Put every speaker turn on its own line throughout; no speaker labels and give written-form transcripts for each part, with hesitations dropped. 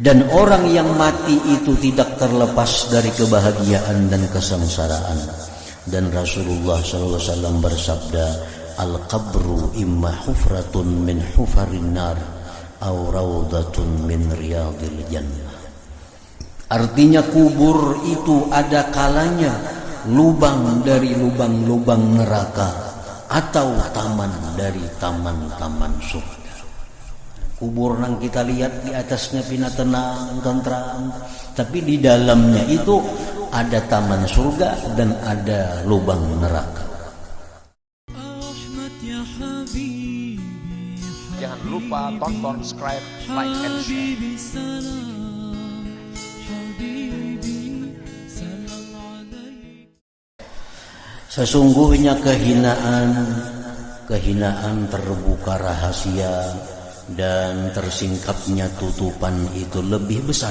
Dan orang yang mati itu tidak terlepas dari kebahagiaan dan kesengsaraan. Dan Rasulullah SAW bersabda, al-qabru imma hufratun min hufarin nar aw raudatun min riyadil jannah. Artinya kubur itu ada kalanya lubang dari lubang-lubang neraka atau taman dari taman-taman surga. Kubur yang kita lihat di atasnya pina tenang, tentram, tapi di dalamnya itu ada taman surga dan ada lubang neraka.
Jangan lupa tonton, subscribe, like, and share.
Sesungguhnya kehinaan terbuka rahasia dan tersingkapnya tutupan itu lebih besar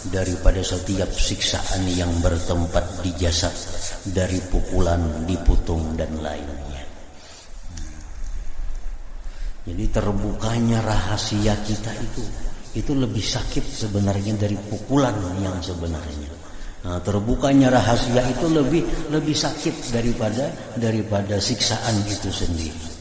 daripada setiap siksaan yang bertempat di jasad dari pukulan, diputung dan lainnya. Jadi terbukanya rahasia kita itu lebih sakit sebenarnya dari pukulan yang sebenarnya. Nah, terbukanya rahasia itu lebih sakit daripada siksaan itu sendiri.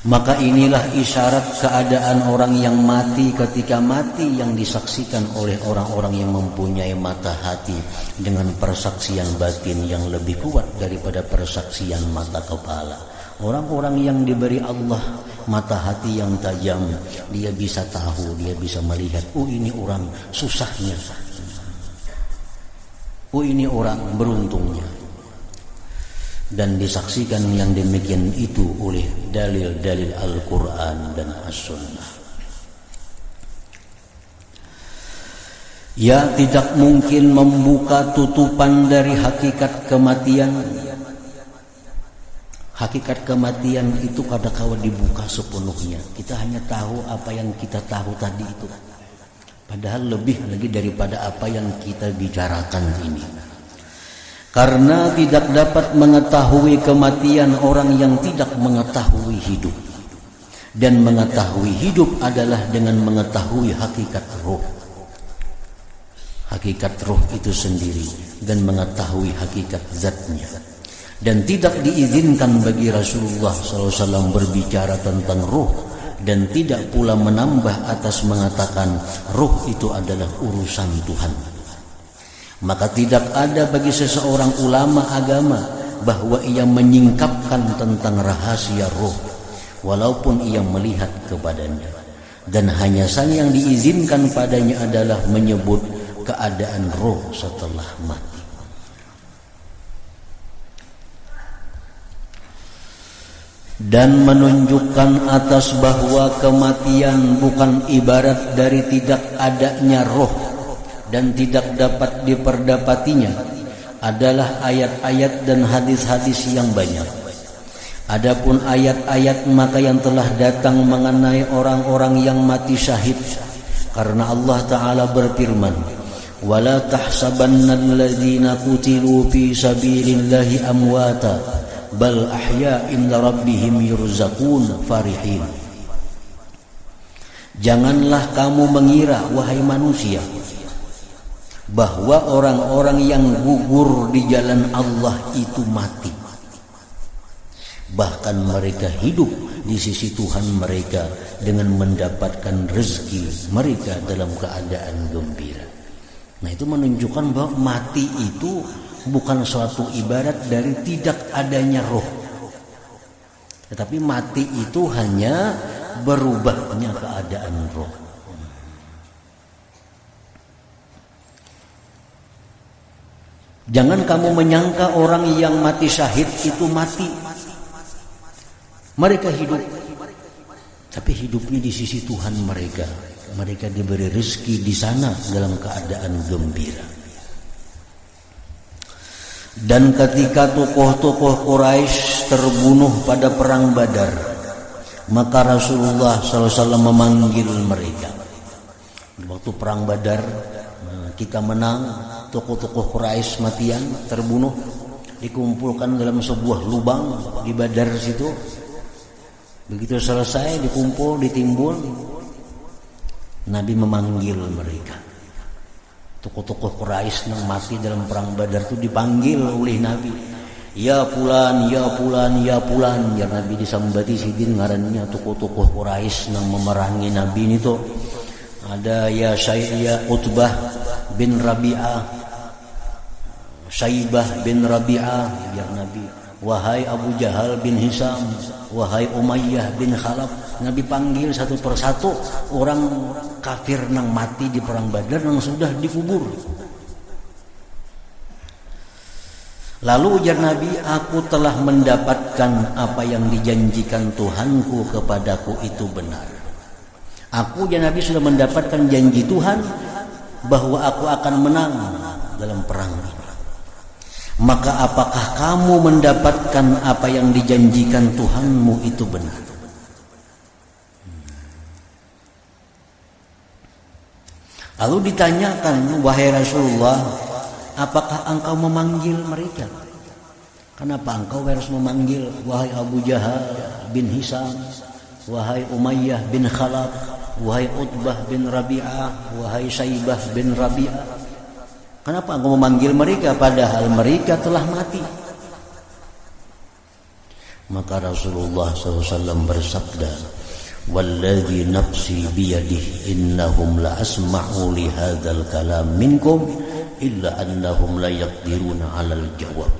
Maka inilah isyarat keadaan orang yang mati ketika mati yang disaksikan oleh orang-orang yang mempunyai mata hati dengan persaksian batin yang lebih kuat daripada persaksian mata kepala. Orang-orang yang diberi Allah mata hati yang tajam, dia bisa tahu, dia bisa melihat, ini orang susahnya, ini orang beruntungnya. Dan disaksikan yang demikian itu oleh dalil-dalil Al-Quran dan As-Sunnah. Ya, tidak mungkin membuka tutupan dari hakikat kematian. Hakikat kematian itu kadang-kala dibuka sepenuhnya. Kita hanya tahu apa yang kita tahu tadi itu. Padahal lebih lagi daripada apa yang kita bicarakan ini. Karena tidak dapat mengetahui kematian orang yang tidak mengetahui hidup. Dan mengetahui hidup adalah dengan mengetahui hakikat roh. Hakikat roh itu sendiri dan mengetahui hakikat zatnya. Dan tidak diizinkan bagi Rasulullah SAW berbicara tentang roh. Dan tidak pula menambah atas mengatakan roh itu adalah urusan Tuhan. Maka tidak ada bagi seseorang ulama agama bahwa ia menyingkapkan tentang rahasia roh walaupun ia melihat kepadanya. Dan hanya saja yang diizinkan padanya adalah menyebut keadaan roh setelah mati. Dan menunjukkan atas bahwa kematian bukan ibarat dari tidak adanya roh dan tidak dapat diperdapatinya adalah ayat-ayat dan hadis-hadis yang banyak. Adapun ayat-ayat maka yang telah datang mengenai orang-orang yang mati syahid, karena Allah Ta'ala berfirman, وَلَا تَحْسَبَنَّ الَّذِينَ قُتِلُوا فِي سَبِيلِ اللَّهِ أَمْوَاتًا بَلْ أَحْيَاءٌ عِنْدَ رَبِّهِمْ يُرْزَقُونَ فَرِحِينَ. Janganlah kamu mengira, wahai manusia, bahwa orang-orang yang gugur di jalan Allah itu mati. Bahkan mereka hidup di sisi Tuhan mereka dengan mendapatkan rezeki mereka dalam keadaan gembira. Nah, itu menunjukkan bahwa mati itu bukan suatu ibarat dari tidak adanya roh. Tetapi mati itu hanya berubahnya keadaan roh. Jangan kamu menyangka orang yang mati syahid itu mati. Mereka hidup, tapi hidupnya di sisi Tuhan mereka. Mereka diberi rezeki di sana dalam keadaan gembira. Dan ketika tokoh-tokoh Quraisy terbunuh pada perang Badar, maka Rasulullah SAW memanggil mereka. Waktu perang Badar kita menang, tokoh-tokoh Quraisy matian, terbunuh, dikumpulkan dalam sebuah lubang di Badar situ. Begitu selesai dikumpul, ditimbun, Nabi memanggil mereka. Tokoh-tokoh Quraisy yang mati dalam perang Badar itu dipanggil oleh Nabi. Ya fulan, ya fulan, ya fulan. Ya Nabi disambati sidin ngarannya tokoh-tokoh Quraisy yang memerangi Nabi ini tuh. Ada ya Utbah bin Rabi'ah, Syaibah bin Rabi'ah, ya Nabi. Wahai Abu Jahal bin Hisam, wahai Umayyah bin Khalaf. Nabi panggil satu persatu orang kafir yang mati di perang Badar yang sudah dikubur. Lalu ujar Nabi, aku telah mendapatkan apa yang dijanjikan Tuhanku kepadaku itu benar. Aku ya Nabi sudah mendapatkan janji Tuhan bahwa aku akan menang dalam perang ini. Maka apakah kamu mendapatkan apa yang dijanjikan Tuhanmu itu benar? Lalu ditanyakan, wahai Rasulullah, apakah engkau memanggil mereka? Kenapa engkau harus memanggil wahai Abu Jahal bin Hisam, wahai Umayyah bin Khalaf, wahai Utbah bin Rabi'ah, wahai Syaibah bin Rabi'ah? Kenapa engkau memanggil mereka padahal mereka telah mati? Maka Rasulullah SAW bersabda, "Walladzi nafsi biyadihi innahum la asma'u li hadzal kalam minkum illa annahum la yaqdiruna 'alal jawab."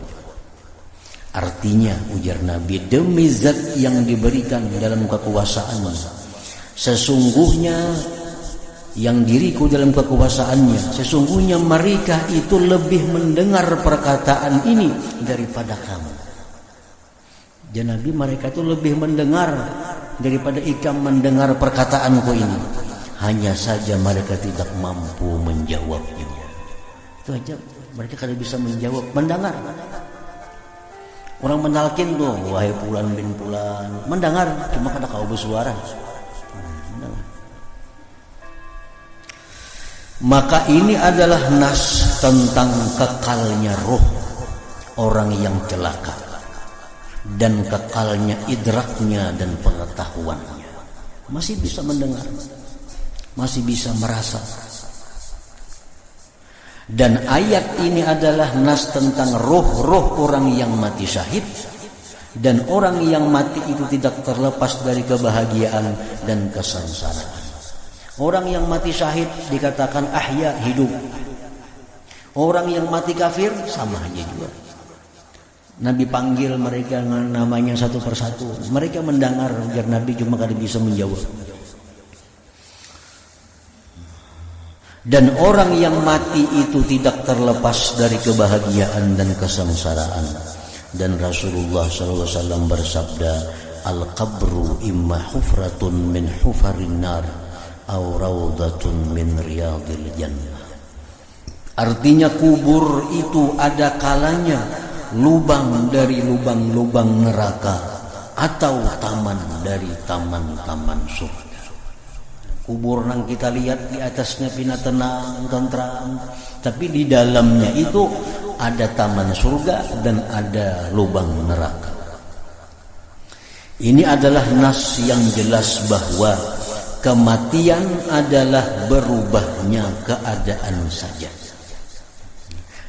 Artinya ujar Nabi, demi zat yang diberikan dalam kekuasaan, sesungguhnya yang diriku dalam kekuasaannya, sesungguhnya mereka itu lebih mendengar perkataan ini daripada kamu. Dan Nabi, mereka itu lebih mendengar daripada ikam mendengar perkataanku ini. Hanya saja mereka tidak mampu menjawabnya. Itu aja, mereka kada bisa menjawab, mendengar. Orang menalkin tuh, wahai Fulan bin Fulan, mendengar, cuma kada kau bersuara. Maka ini adalah nas tentang kekalnya roh orang yang celaka dan kekalnya idraknya dan pengetahuannya. Masih bisa mendengar, masih bisa merasa. Dan ayat ini adalah nas tentang roh-roh orang yang mati syahid. Dan orang yang mati itu tidak terlepas dari kebahagiaan dan kesengsaraan. Orang yang mati syahid dikatakan ahya, hidup. Orang yang mati kafir sama aja juga. Nabi panggil mereka namanya satu persatu. Mereka mendengar, biar Nabi cuma kada bisa menjawab. Dan orang yang mati itu tidak terlepas dari kebahagiaan dan kesengsaraan. Dan Rasulullah SAW bersabda, al-qabru imma hufratun min hufarin nar aw raudatun min riyadil jannah. Artinya kubur itu ada kalanya lubang dari lubang-lubang neraka atau taman dari taman-taman surga. Kubur yang kita lihat di atasnya pina tenang, tentram, tapi di dalamnya itu ada taman surga dan ada lubang neraka. Ini adalah nas yang jelas bahwa kematian adalah berubahnya keadaan saja.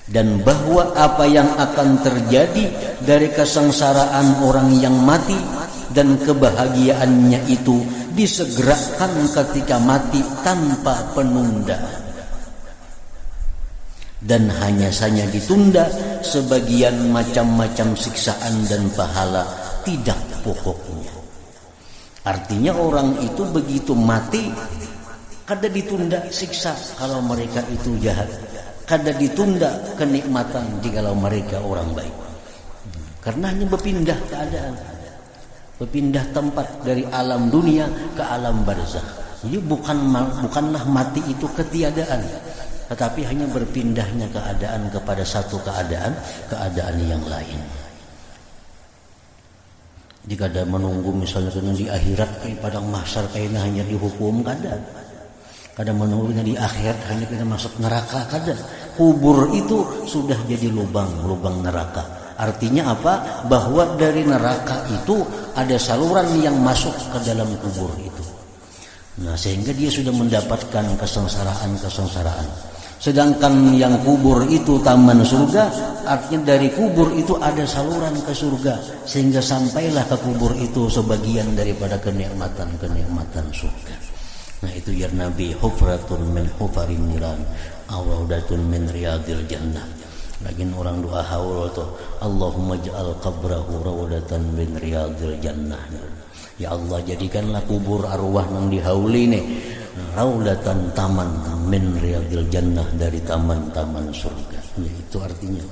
Dan bahwa apa yang akan terjadi dari kesengsaraan orang yang mati dan kebahagiaannya itu disegerakan ketika mati tanpa penundaan. Dan hanya saja ditunda sebagian macam-macam siksaan dan pahala, tidak pokoknya. Artinya orang itu begitu mati kada ditunda siksa kalau mereka itu jahat, kada ditunda kenikmatan jikalau mereka orang baik. Karena hanya berpindah keadaan, berpindah tempat dari alam dunia ke alam barzakh. Jadi bukanlah mati itu ketiadaan, tetapi hanya berpindahnya keadaan kepada satu keadaan yang lain. Jika ada menunggu misalnya di akhirat kayak padang mahsyar kayaknya hanya dihukum kada menunggunya di akhirat hanya kita masuk neraka kada. Kubur itu sudah jadi lubang neraka. Artinya apa? Bahwa dari neraka itu ada saluran yang masuk ke dalam kubur itu. Nah, sehingga dia sudah mendapatkan kesengsaraan. Sedangkan yang kubur itu taman surga, artinya dari kubur itu ada saluran ke surga, sehingga sampailah ke kubur itu sebagian daripada kenikmatan surga. Nah, itu ya Nabi, hufratun min hufarin niran, awraudatun min riyadil jannah. Lagian orang doa haul tuh, Allahumma ja'al qabrahu rawdatan min riyadil jannah. Ya Allah, jadikanlah kubur arwah yang dihauli nih raudatan, taman min riyadil jannah, dari taman-taman surga. Ya, itu artinya.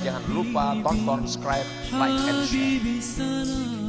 Jangan lupa tonton, subscribe, like, and share.